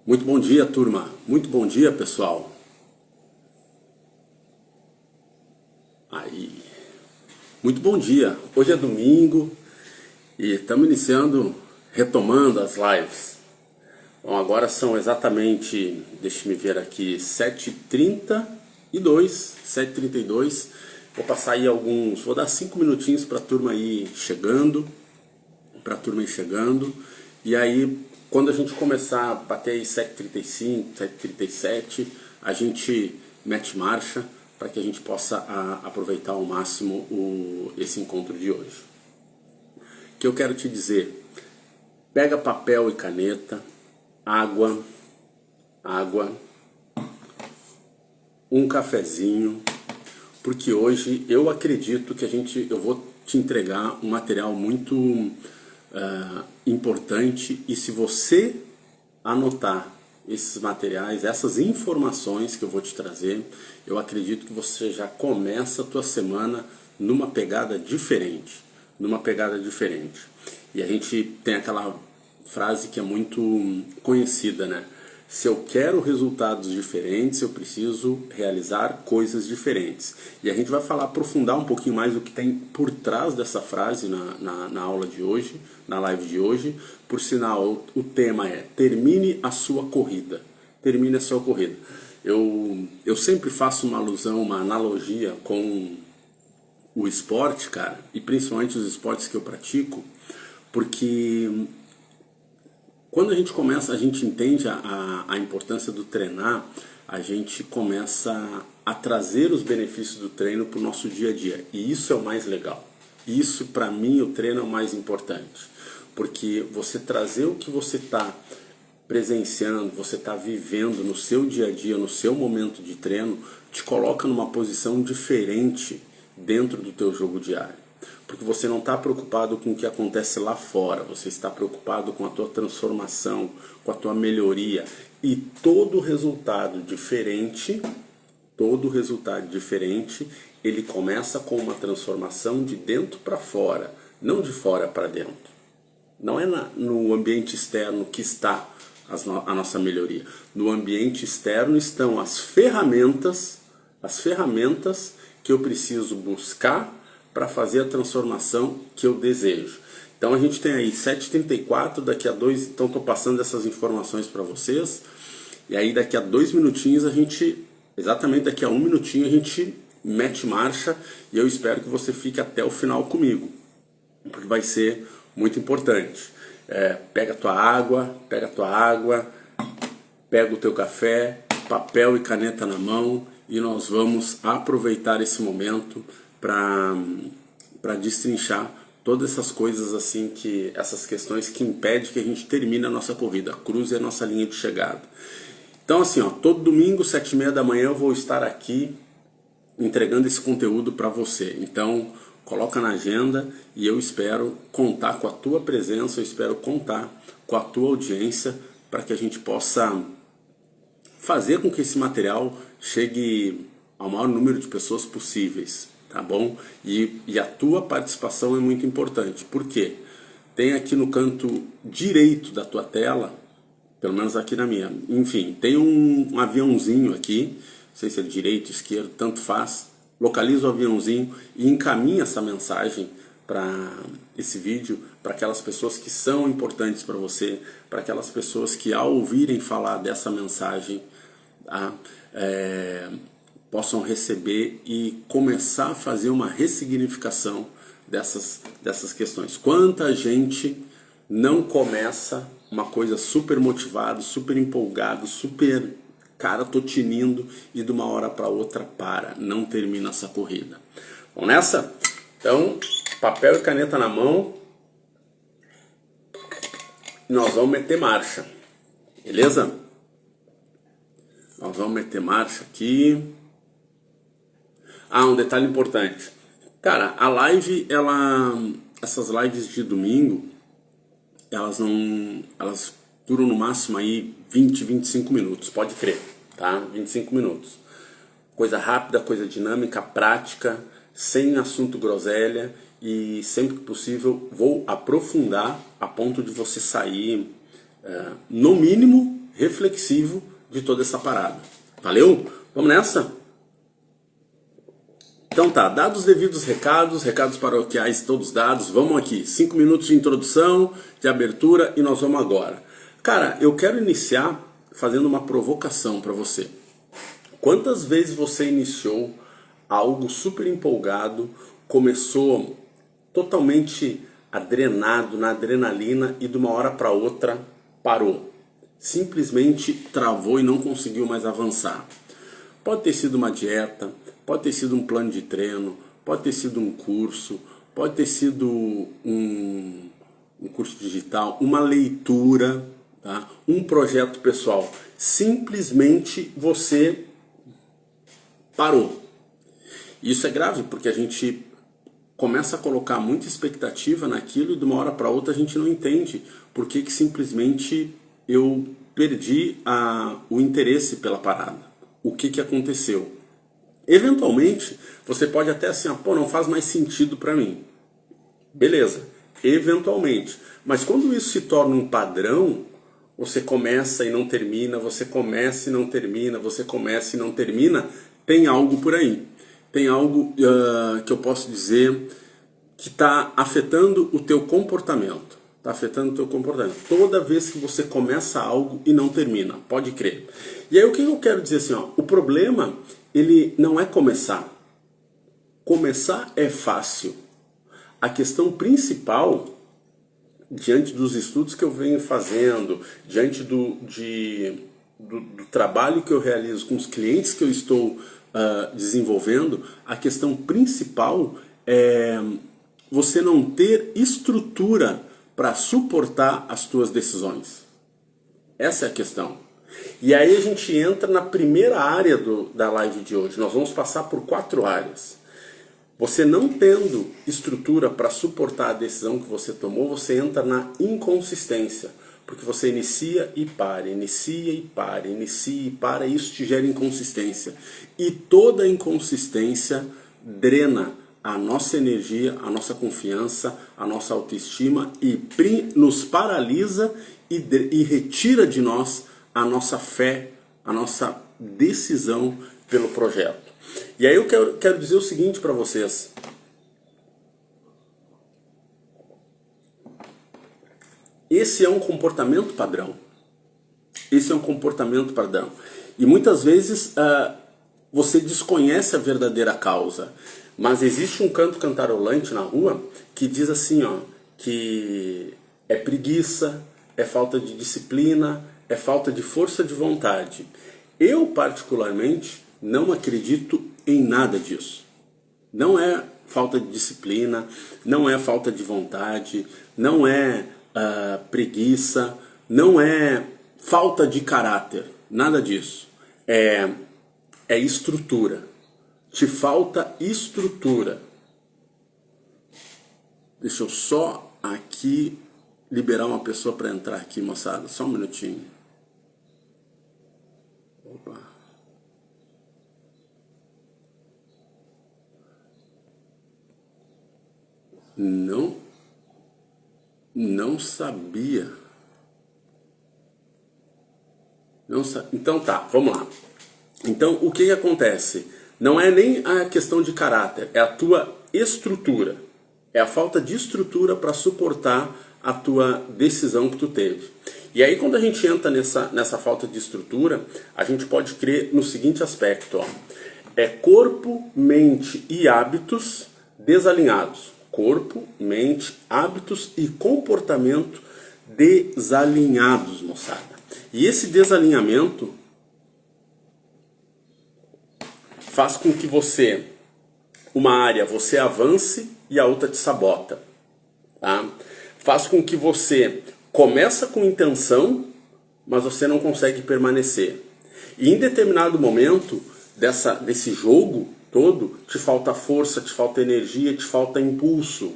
Muito bom dia, turma. Muito bom dia, pessoal. Aí. Muito bom dia. Hoje é domingo e estamos iniciando, retomando as lives. Bom, agora são exatamente, deixe-me ver aqui, 7h32. Vou passar aí vou dar 5 minutinhos para a turma ir chegando, E aí, quando a gente começar a bater aí 7h35, 7h37, a gente mete marcha para que a gente possa aproveitar ao máximo esse encontro de hoje. O que eu quero te dizer, pega papel e caneta, água, um cafezinho, porque hoje eu acredito que eu vou te entregar um material muito importante, e se você anotar esses materiais, essas informações que eu vou te trazer, eu acredito que você já começa a tua semana numa pegada diferente. E a gente tem aquela frase que é muito conhecida, né? Se eu quero resultados diferentes, eu preciso realizar coisas diferentes. E a gente vai aprofundar um pouquinho mais o que tem por trás dessa frase na aula de hoje, na live de hoje. Por sinal, o tema é termine a sua corrida. Termine a sua corrida. Eu sempre faço uma alusão, uma analogia com o esporte, cara, e principalmente os esportes que eu pratico, porque quando a gente começa, a gente entende a importância do treinar, a gente começa a trazer os benefícios do treino para o nosso dia a dia. E isso é o mais legal. Isso, para mim, o treino é o mais importante. Porque você trazer o que você está presenciando, você está vivendo no seu dia a dia, no seu momento de treino, te coloca numa posição diferente dentro do teu jogo diário. Porque você não está preocupado com o que acontece lá fora, você está preocupado com a tua transformação, com a tua melhoria. E todo resultado diferente, ele começa com uma transformação de dentro para fora, não de fora para dentro. Não é no ambiente externo que está a nossa melhoria. No ambiente externo estão as ferramentas que eu preciso buscar para fazer a transformação que eu desejo. Então a gente tem aí 7h34, daqui a 2, então estou passando essas informações para vocês, e aí daqui a 2 minutinhos exatamente daqui a 1 minutinho a gente mete marcha, e eu espero que você fique até o final comigo, porque vai ser muito importante. Pega a tua água, pega o teu café, papel e caneta na mão, e nós vamos aproveitar esse momento para destrinchar todas essas coisas assim, essas questões que impedem que a gente termine a nossa corrida, cruze a nossa linha de chegada. Então assim, todo domingo, 7h30 da manhã, eu vou estar aqui entregando esse conteúdo para você. Então coloca na agenda, e eu espero contar com a tua presença, eu espero contar com a tua audiência, para que a gente possa fazer com que esse material chegue ao maior número de pessoas possíveis. Tá bom? E a tua participação é muito importante. Por quê? Tem aqui no canto direito da tua tela, pelo menos aqui na minha, enfim, tem um aviãozinho aqui, não sei se é direito, esquerdo, tanto faz. Localiza o aviãozinho e encaminha essa mensagem para esse vídeo, para aquelas pessoas que são importantes para você, para aquelas pessoas que, ao ouvirem falar dessa mensagem, possam receber e começar a fazer uma ressignificação dessas questões. Quanta gente não começa uma coisa super motivado, super empolgado, super, cara, tô tinindo, e de uma hora para outra não termina essa corrida. Vamos nessa? Então, papel e caneta na mão, e nós vamos meter marcha, beleza? Nós vamos meter marcha aqui. Um detalhe importante. Cara, a live, essas lives de domingo, elas duram no máximo aí 20, 25 minutos, pode crer, tá? 25 minutos. Coisa rápida, coisa dinâmica, prática, sem assunto groselha, e sempre que possível vou aprofundar a ponto de você sair, no mínimo, reflexivo de toda essa parada. Valeu? Vamos nessa? Então tá, dados os devidos recados paroquiais todos dados, vamos aqui, 5 minutos de introdução, de abertura e nós vamos agora. Cara, eu quero iniciar fazendo uma provocação para você. Quantas vezes você iniciou algo super empolgado, começou totalmente adrenado, na adrenalina e de uma hora para outra parou? Simplesmente travou e não conseguiu mais avançar. Pode ter sido uma dieta, pode ter sido um plano de treino, pode ter sido um curso, pode ter sido um curso digital, uma leitura, tá? Um projeto pessoal. Simplesmente você parou. Isso é grave porque a gente começa a colocar muita expectativa naquilo e de uma hora para outra a gente não entende por que simplesmente eu perdi o interesse pela parada. O que aconteceu? Eventualmente, você pode até assim, pô, não faz mais sentido para mim. Beleza, eventualmente. Mas quando isso se torna um padrão, você começa e não termina, você começa e não termina, você começa e não termina, tem algo por aí. Tem algo que eu posso dizer que está afetando o teu comportamento. Está afetando o teu comportamento. Toda vez que você começa algo e não termina, pode crer. E aí o que eu quero dizer assim, o problema, ele não é começar. Começar é fácil. A questão principal, diante dos estudos que eu venho fazendo, diante do trabalho que eu realizo com os clientes que eu estou desenvolvendo, a questão principal é você não ter estrutura para suportar as tuas decisões. Essa é a questão. E aí a gente entra na primeira área da live de hoje. Nós vamos passar por 4 áreas. Você não tendo estrutura para suportar a decisão que você tomou, você entra na inconsistência. Porque você inicia e para, inicia e para, inicia e para, e isso te gera inconsistência. E toda inconsistência drena a nossa energia, a nossa confiança, a nossa autoestima e nos paralisa e retira de nós a nossa fé, a nossa decisão pelo projeto. E aí eu quero dizer o seguinte para vocês. Esse é um comportamento padrão. Esse é um comportamento padrão. E muitas vezes você desconhece a verdadeira causa. Mas existe um canto cantarolante na rua que diz assim, que é preguiça, é falta de disciplina, é falta de força de vontade. Eu, particularmente, não acredito em nada disso. Não é falta de disciplina, não é falta de vontade, não é preguiça, não é falta de caráter, nada disso. É estrutura. Te falta estrutura. Deixa eu só aqui liberar uma pessoa para entrar aqui, moçada. Só um minutinho. Opa. Não sabia. Então tá, vamos lá. Então o que acontece? Não é nem a questão de caráter, é a tua estrutura. É a falta de estrutura para suportar a tua decisão que tu teve. E aí quando a gente entra nessa falta de estrutura, a gente pode crer no seguinte aspecto. É corpo, mente e hábitos desalinhados. Corpo, mente, hábitos e comportamento desalinhados, moçada. E esse desalinhamento faz com que uma área você avance e a outra te sabota. Tá? Faz com que você começa com intenção, mas você não consegue permanecer. E em determinado momento desse jogo todo, te falta força, te falta energia, te falta impulso.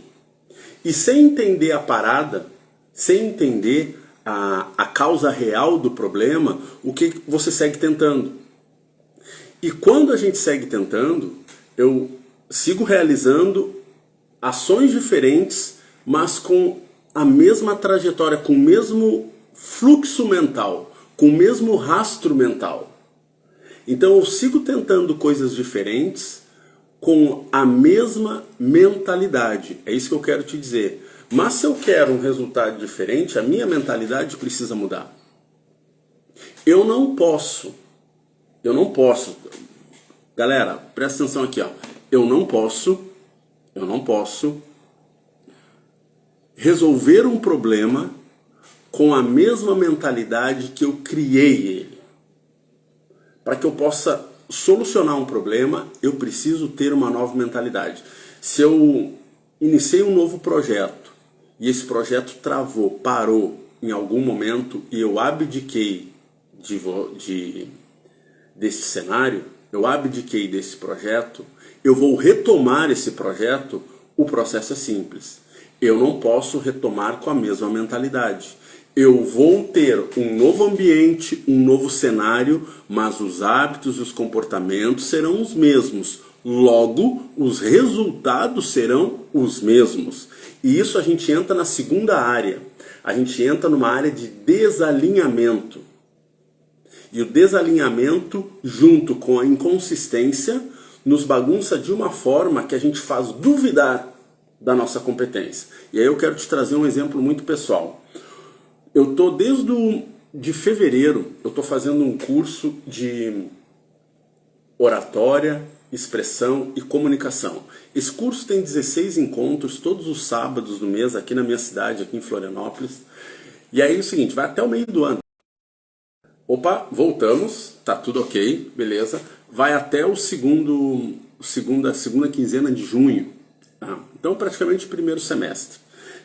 E sem entender a parada, sem entender a causa real do problema, o que você segue tentando? E quando a gente segue tentando, eu sigo realizando ações diferentes, mas com a mesma trajetória, com o mesmo fluxo mental, com com o mesmo rastro mental. Então eu sigo tentando coisas diferentes com a mesma mentalidade. É isso que eu quero te dizer. Mas se eu quero um resultado diferente, a minha mentalidade precisa mudar. Eu não posso. Galera, presta atenção aqui, ó. Eu não posso resolver um problema com a mesma mentalidade que eu criei ele. Para que eu possa solucionar um problema, eu preciso ter uma nova mentalidade. Se eu iniciei um novo projeto e esse projeto travou, parou em algum momento e eu abdiquei desse cenário, eu abdiquei desse projeto, eu vou retomar esse projeto, o processo é simples. Eu não posso retomar com a mesma mentalidade. Eu vou ter um novo ambiente, um novo cenário, mas os hábitos e os comportamentos serão os mesmos. Logo, os resultados serão os mesmos. E isso a gente entra na segunda área. A gente entra numa área de desalinhamento. E o desalinhamento, junto com a inconsistência, nos bagunça de uma forma que a gente faz duvidar da nossa competência. E aí eu quero te trazer um exemplo muito pessoal. Eu estou de fevereiro, eu estou fazendo um curso de oratória, expressão e comunicação. Esse curso tem 16 encontros todos os sábados do mês aqui na minha cidade, aqui em Florianópolis. E aí é o seguinte, vai até o meio do ano. Opa, voltamos, tá tudo ok, beleza. Vai até o segunda quinzena de junho. Tá? Então praticamente o primeiro semestre.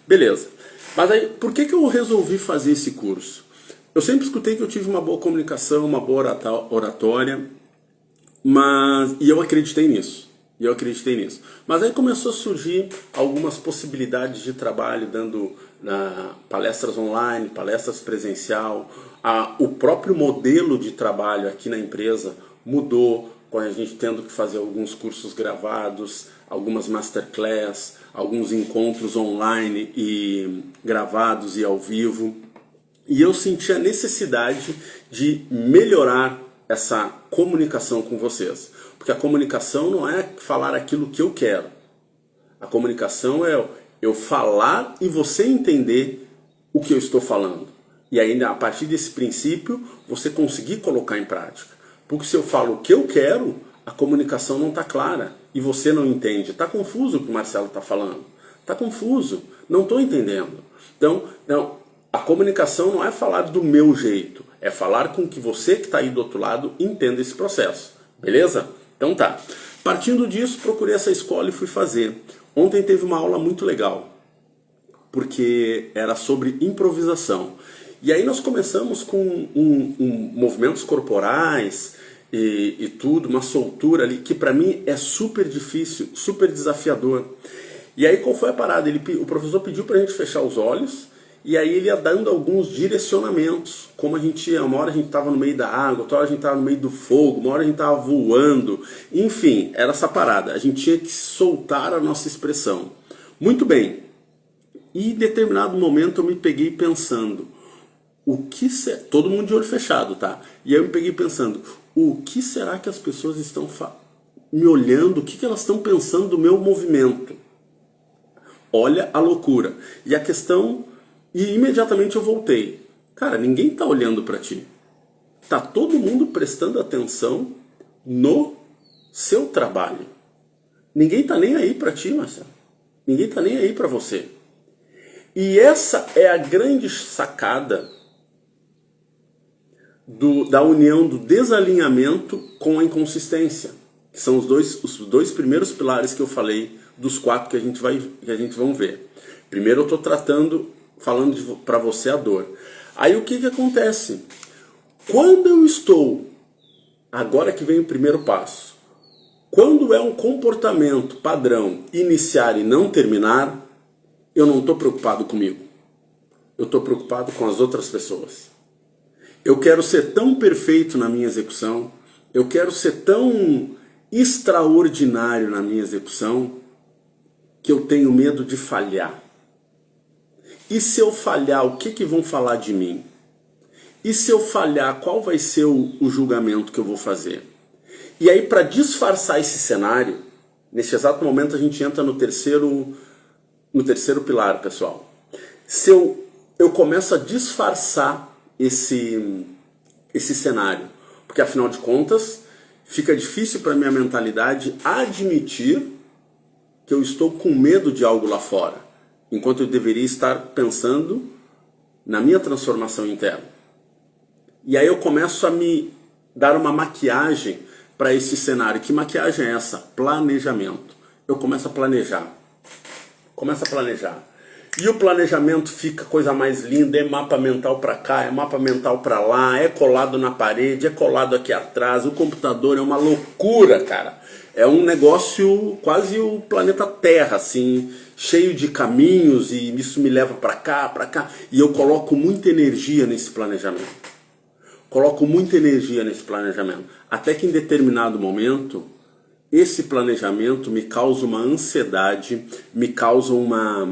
Beleza. Mas aí, por que eu resolvi fazer esse curso? Eu sempre escutei que eu tive uma boa comunicação, uma boa oratória, e eu acreditei nisso. Mas aí começou a surgir algumas possibilidades de trabalho, dando palestras online, palestras presencial. O próprio modelo de trabalho aqui na empresa mudou, com a gente tendo que fazer alguns cursos gravados, algumas masterclass, alguns encontros online e gravados e ao vivo. E eu senti a necessidade de melhorar essa comunicação com vocês. Porque a comunicação não é falar aquilo que eu quero. A comunicação é eu falar e você entender o que eu estou falando. E ainda a partir desse princípio, você conseguir colocar em prática. Porque se eu falo o que eu quero, a comunicação não está clara. E você não entende. Está confuso o que o Marcelo está falando. Está confuso. Não estou entendendo. Então, a comunicação não é falar do meu jeito. É falar com que você que está aí do outro lado entenda esse processo. Beleza? Então tá. Partindo disso, procurei essa escola e fui fazer. Ontem teve uma aula muito legal. Porque era sobre improvisação. E aí nós começamos com movimentos corporais e tudo, uma soltura ali, que para mim é super difícil, super desafiador. E aí qual foi a parada? O professor pediu para a gente fechar os olhos, e aí ele ia dando alguns direcionamentos, como uma hora a gente estava no meio da água, outra hora a gente estava no meio do fogo, uma hora a gente estava voando, enfim, era essa parada, a gente tinha que soltar a nossa expressão. Muito bem, e em determinado momento eu me peguei pensando, todo mundo de olho fechado, tá? E aí eu me peguei pensando, o que será que as pessoas estão me olhando, o que elas estão pensando do meu movimento? Olha a loucura. E a questão, e imediatamente eu voltei. Cara, ninguém tá olhando para ti. Tá todo mundo prestando atenção no seu trabalho. Ninguém tá nem aí para ti, Marcelo. Ninguém tá nem aí para você. E essa é a grande sacada da união do desalinhamento com a inconsistência, que são os dois primeiros pilares que eu falei, dos 4 que a gente vai ver. Primeiro eu estou falando para você a dor. Aí o que acontece? Quando eu estou, agora que vem o primeiro passo, quando é um comportamento padrão iniciar e não terminar, eu não estou preocupado comigo. Eu estou preocupado com as outras pessoas. Eu quero ser tão perfeito na minha execução, eu quero ser tão extraordinário na minha execução, que eu tenho medo de falhar. E se eu falhar, o que vão falar de mim? E se eu falhar, qual vai ser o julgamento que eu vou fazer? E aí, para disfarçar esse cenário, neste exato momento a gente entra no terceiro pilar, pessoal. Se eu começo a disfarçar esse cenário, porque afinal de contas fica difícil para minha mentalidade admitir que eu estou com medo de algo lá fora, enquanto eu deveria estar pensando na minha transformação interna. E aí eu começo a me dar uma maquiagem para esse cenário. Que maquiagem é essa? Planejamento. Eu começo a planejar. E o planejamento fica coisa mais linda, é mapa mental para cá, é mapa mental para lá, é colado na parede, é colado aqui atrás, o computador é uma loucura, cara. É um negócio quase o planeta Terra, assim, cheio de caminhos, e isso me leva para cá, e eu coloco muita energia nesse planejamento. Até que em determinado momento, esse planejamento me causa uma ansiedade, me causa uma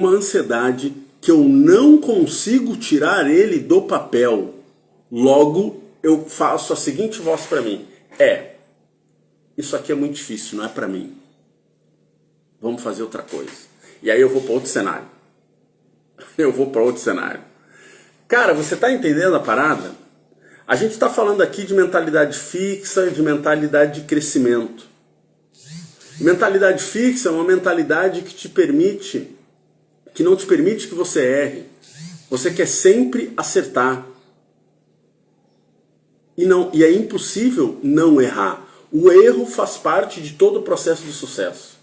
ansiedade que eu não consigo tirar ele do papel. Logo, eu faço a seguinte voz para mim: isso aqui é muito difícil, não é para mim. Vamos fazer outra coisa. E aí eu vou para outro cenário. Cara, você está entendendo a parada? A gente está falando aqui de mentalidade fixa, de mentalidade de crescimento. Mentalidade fixa é uma mentalidade que não te permite que você erre. Você quer sempre acertar. E é impossível não errar. O erro faz parte de todo o processo de sucesso.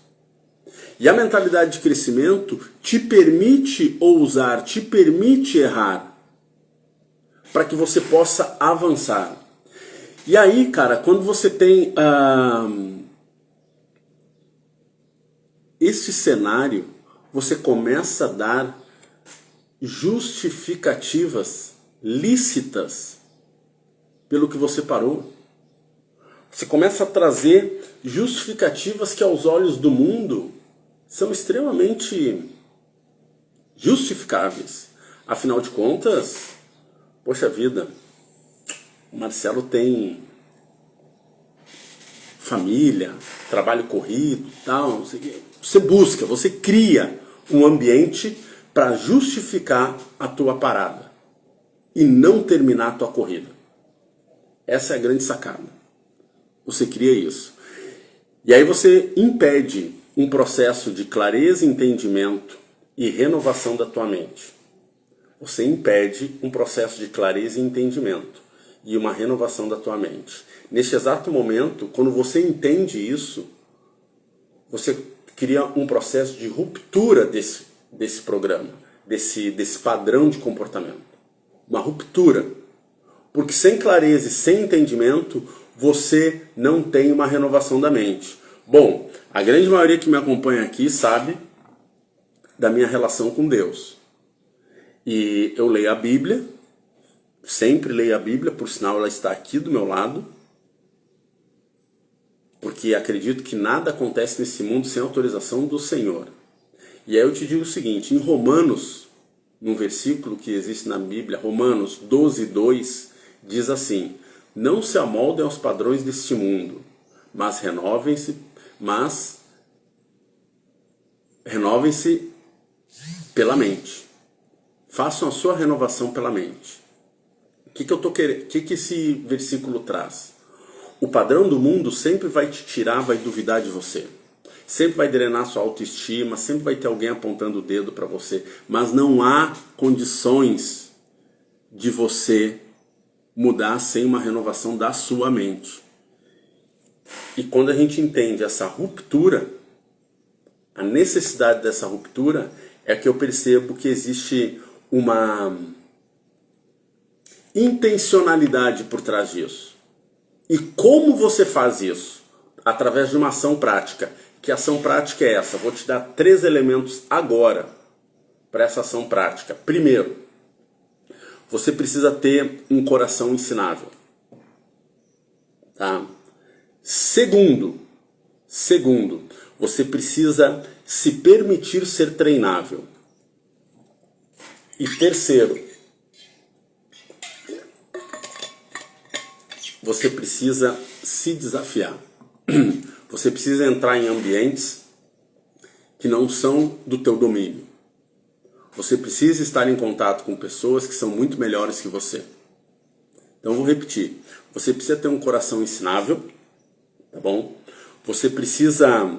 E a mentalidade de crescimento te permite ousar, te permite errar, para que você possa avançar. E aí, cara, quando você tem esse cenário, você começa a dar justificativas lícitas pelo que você parou. Você começa a trazer justificativas que aos olhos do mundo são extremamente justificáveis. Afinal de contas, poxa vida, o Marcelo tem família, trabalho corrido, tal, não sei o quê. Você cria um ambiente para justificar a tua parada e não terminar a tua corrida. Essa é a grande sacada. Você cria isso. E aí você impede um processo de clareza, entendimento e renovação da tua mente. Você impede um processo de clareza e entendimento e uma renovação da tua mente. Neste exato momento, quando você entende isso, você cria um processo de ruptura desse programa, desse padrão de comportamento. Uma ruptura. Porque sem clareza e sem entendimento, você não tem uma renovação da mente. Bom, a grande maioria que me acompanha aqui sabe da minha relação com Deus. E eu leio a Bíblia, sempre leio a Bíblia, por sinal ela está aqui do meu lado, porque acredito que nada acontece nesse mundo sem autorização do Senhor. E aí eu te digo o seguinte: em Romanos, num versículo que existe na Bíblia, Romanos 12:2, diz assim: não se amoldem aos padrões deste mundo, mas renovem-se pela mente. Façam a sua renovação pela mente. O que esse versículo traz? O padrão do mundo sempre vai te tirar, vai duvidar de você. Sempre vai drenar sua autoestima, sempre vai ter alguém apontando o dedo para você. Mas não há condições de você mudar sem uma renovação da sua mente. E quando a gente entende essa ruptura, a necessidade dessa ruptura, é que eu percebo que existe uma intencionalidade por trás disso. E como você faz isso? Através de uma ação prática. Que ação prática é essa? Vou te dar 3 elementos agora para essa ação prática. Primeiro, você precisa ter um coração ensinável. Tá? Segundo, você precisa se permitir ser treinável. E terceiro, você precisa se desafiar. Você precisa entrar em ambientes que não são do teu domínio. Você precisa estar em contato com pessoas que são muito melhores que você. Então, vou repetir. Você precisa ter um coração ensinável, tá bom? Você precisa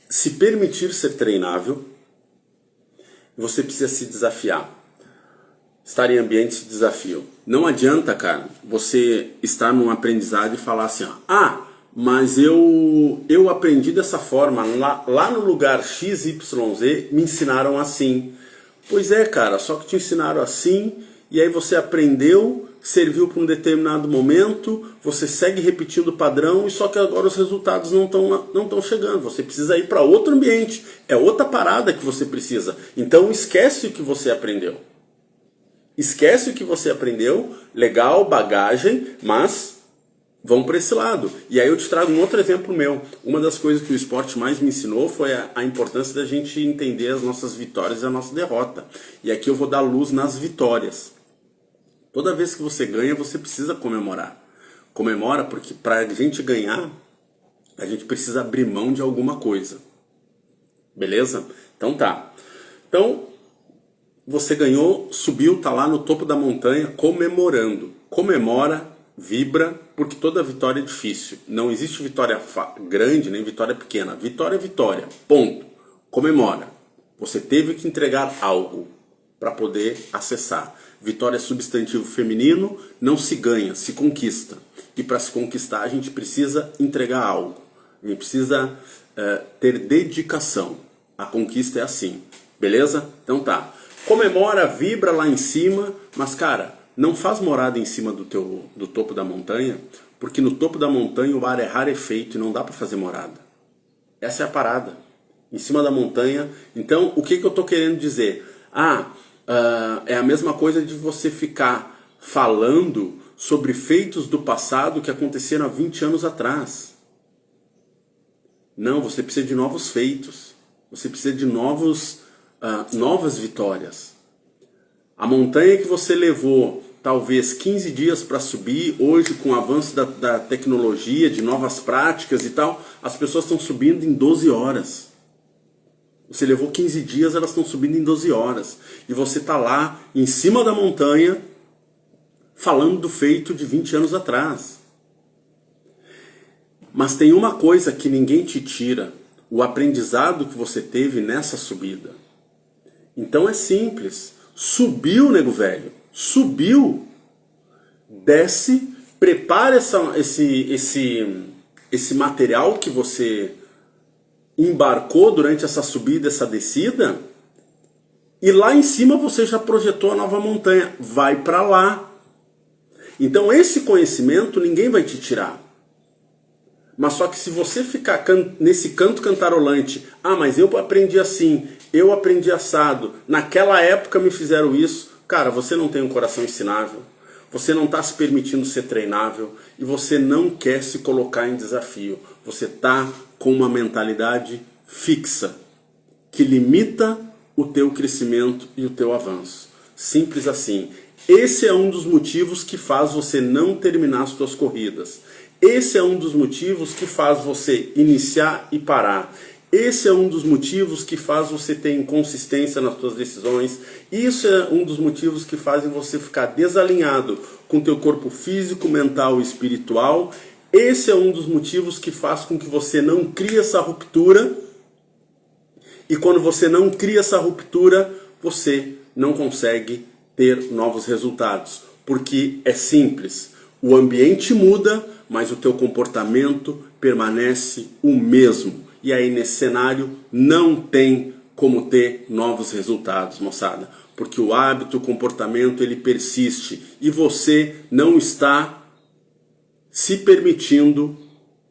se permitir ser treinável. Você precisa se desafiar. Estar em ambientes de desafio. Não adianta, cara, você estar num aprendizado e falar assim, ó, mas eu aprendi dessa forma, lá no lugar XYZ me ensinaram assim. Pois é, cara, só que te ensinaram assim, e aí você aprendeu, serviu para um determinado momento, você segue repetindo o padrão, e só que agora os resultados não estão chegando. Você precisa ir para outro ambiente, é outra parada que você precisa. Então esquece o que você aprendeu. Esquece o que você aprendeu, legal, bagagem, mas vão para esse lado. E aí eu te trago um outro exemplo meu. Uma das coisas que o esporte mais me ensinou foi a importância da gente entender as nossas vitórias e a nossa derrota. E aqui eu vou dar luz nas vitórias. Toda vez que você ganha, você precisa comemorar. Comemora porque para a gente ganhar, a gente precisa abrir mão de alguma coisa. Beleza? Então tá. Então, você ganhou, subiu, tá lá no topo da montanha comemorando. Comemora, vibra, porque toda vitória é difícil. Não existe vitória grande nem vitória pequena. Vitória é vitória. Ponto. Comemora. Você teve que entregar algo para poder acessar. Vitória é substantivo feminino, não se ganha, se conquista. E para se conquistar a gente precisa entregar algo. A gente precisa ter dedicação. A conquista é assim. Beleza? Então tá. Comemora, vibra lá em cima, mas cara, não faz morada em cima do topo da montanha, porque no topo da montanha o ar é rarefeito e não dá para fazer morada. Essa é a parada. Em cima da montanha. Então, o que eu estou querendo dizer? É a mesma coisa de você ficar falando sobre feitos do passado que aconteceram há 20 anos atrás. Não, você precisa de novos feitos. Você precisa de novas vitórias. A montanha que você levou talvez 15 dias para subir, hoje com o avanço da tecnologia, de novas práticas e tal, as pessoas estão subindo em 12 horas. Você levou 15 dias, elas estão subindo em 12 horas. E você está lá, em cima da montanha, falando do feito de 20 anos atrás. Mas tem uma coisa que ninguém te tira, o aprendizado que você teve nessa subida. Então é simples. Subiu, nego velho. Subiu. Desce. Prepara esse material que você embarcou durante essa subida, essa descida. E lá em cima você já projetou a nova montanha. Vai para lá. Então esse conhecimento ninguém vai te tirar. Mas só que se você ficar nesse canto cantarolante, mas eu aprendi assim, eu aprendi assado, naquela época me fizeram isso, cara, você não tem um coração ensinável, você não está se permitindo ser treinável e você não quer se colocar em desafio. Você está com uma mentalidade fixa, que limita o teu crescimento e o teu avanço. Simples assim. Esse é um dos motivos que faz você não terminar as suas corridas. Esse é um dos motivos que faz você iniciar e parar. Esse é um dos motivos que faz você ter inconsistência nas suas decisões. Isso é um dos motivos que fazem você ficar desalinhado com o teu corpo físico, mental e espiritual. Esse é um dos motivos que faz com que você não crie essa ruptura. E quando você não cria essa ruptura, você não consegue ter novos resultados. Porque é simples. O ambiente muda, mas o teu comportamento permanece o mesmo. E aí nesse cenário não tem como ter novos resultados, moçada. Porque o hábito, o comportamento, ele persiste. E você não está se permitindo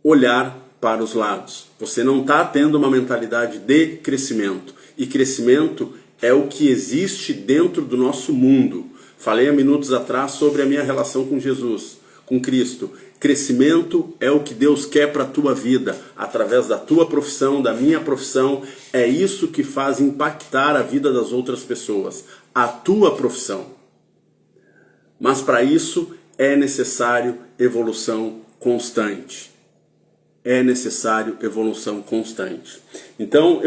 olhar para os lados. Você não está tendo uma mentalidade de crescimento. E crescimento é o que existe dentro do nosso mundo. Falei há minutos atrás sobre a minha relação com Jesus, com Cristo. Crescimento é o que Deus quer para a tua vida, através da tua profissão, da minha profissão. É isso que faz impactar a vida das outras pessoas, a tua profissão. Mas para isso é necessário evolução constante. É necessário evolução constante. Então,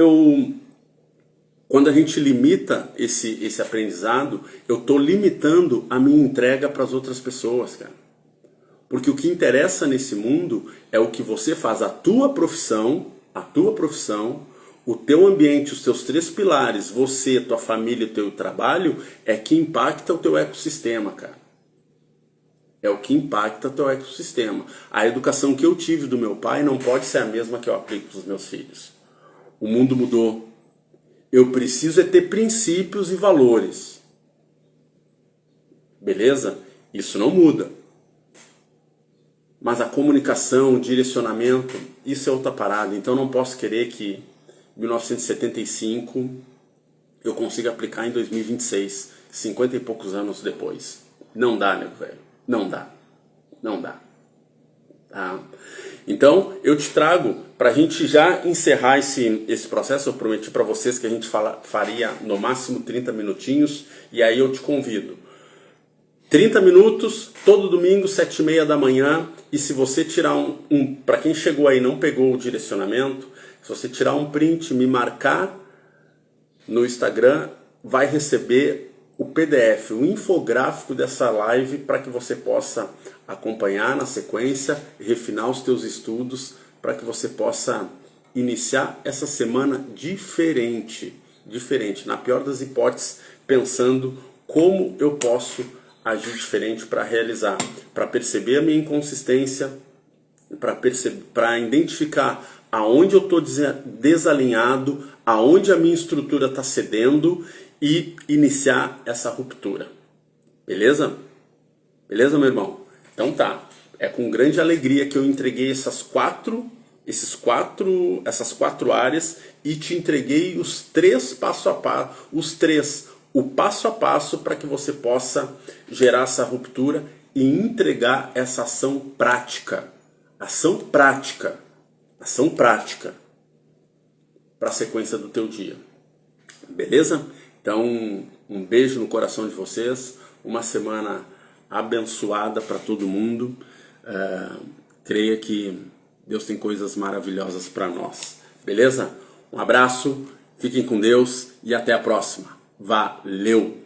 quando a gente limita esse aprendizado, eu estou limitando a minha entrega para as outras pessoas, cara. Porque o que interessa nesse mundo é o que você faz, a tua profissão, o teu ambiente, os teus 3 pilares, você, tua família e teu trabalho, é que impacta o teu ecossistema, cara. É o que impacta o teu ecossistema. A educação que eu tive do meu pai não pode ser a mesma que eu aplico para os meus filhos. O mundo mudou. Eu preciso é ter princípios e valores. Beleza? Isso não muda. Mas a comunicação, o direcionamento, isso é outra parada. Então não posso querer que 1975 eu consiga aplicar em 2026, 50 e poucos anos depois. Não dá, nego velho. Não dá. Não dá. Tá? Então eu te trago, para a gente já encerrar esse processo, eu prometi para vocês que a gente faria no máximo 30 minutinhos, e aí eu te convido. 30 minutos, todo domingo, 7h30 da manhã. E se você tirar para quem chegou aí e não pegou o direcionamento, se você tirar um print e me marcar no Instagram, vai receber o PDF, o infográfico dessa live, para que você possa acompanhar na sequência, refinar os teus estudos, para que você possa iniciar essa semana diferente, na pior das hipóteses, pensando como eu posso agir diferente para realizar, para perceber a minha inconsistência, para identificar aonde eu estou desalinhado, aonde a minha estrutura está cedendo e iniciar essa ruptura. Beleza? Beleza, meu irmão? Então tá. É com grande alegria que eu entreguei essas quatro áreas e te entreguei os 3 passo a passo, o passo a passo para que você possa gerar essa ruptura e entregar essa ação prática para a sequência do teu dia. Beleza? Então, um beijo no coração de vocês, uma semana abençoada para todo mundo. Creia que Deus tem coisas maravilhosas para nós. Beleza? Um abraço, fiquem com Deus e até a próxima. Valeu!